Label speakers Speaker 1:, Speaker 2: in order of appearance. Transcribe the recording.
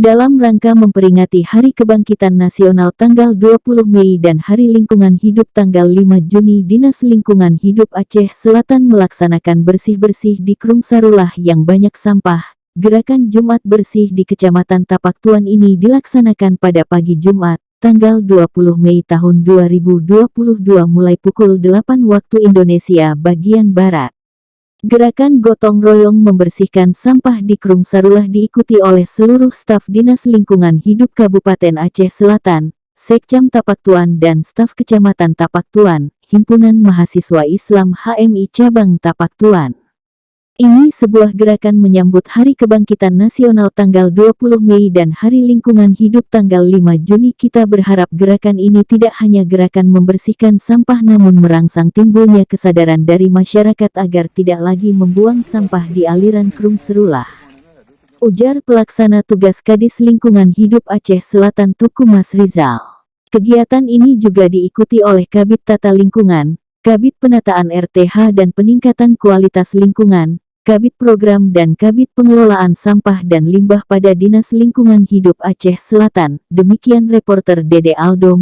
Speaker 1: Dalam rangka memperingati Hari Kebangkitan Nasional tanggal 20 Mei dan Hari Lingkungan Hidup tanggal 5 Juni, Dinas Lingkungan Hidup Aceh Selatan melaksanakan bersih-bersih di Krung Sarulah yang banyak sampah. Gerakan Jumat Bersih di Kecamatan Tapak Tuan ini dilaksanakan pada pagi Jumat, tanggal 20 Mei tahun 2022 mulai pukul 8 waktu Indonesia bagian Barat. Gerakan gotong royong membersihkan sampah di Krung Sarulah diikuti oleh seluruh staf Dinas Lingkungan Hidup Kabupaten Aceh Selatan, Sekcam Tapak Tuan dan staf Kecamatan Tapak Tuan, Himpunan Mahasiswa Islam HMI Cabang Tapak Tuan. Ini sebuah gerakan menyambut Hari Kebangkitan Nasional tanggal 20 Mei dan Hari Lingkungan Hidup tanggal 5 Juni. Kita berharap gerakan ini tidak hanya gerakan membersihkan sampah namun merangsang timbulnya kesadaran dari masyarakat agar tidak lagi membuang sampah di aliran Krung Sarulah. Ujar Pelaksana Tugas Kadis Lingkungan Hidup Aceh Selatan Tuku Mas Rizal. Kegiatan ini juga diikuti oleh Kabid Tata Lingkungan, Kabid Penataan RTH dan Peningkatan Kualitas Lingkungan, Kabid Program dan Kabid Pengelolaan Sampah dan Limbah pada Dinas Lingkungan Hidup Aceh Selatan. Demikian reporter Dede Aldo.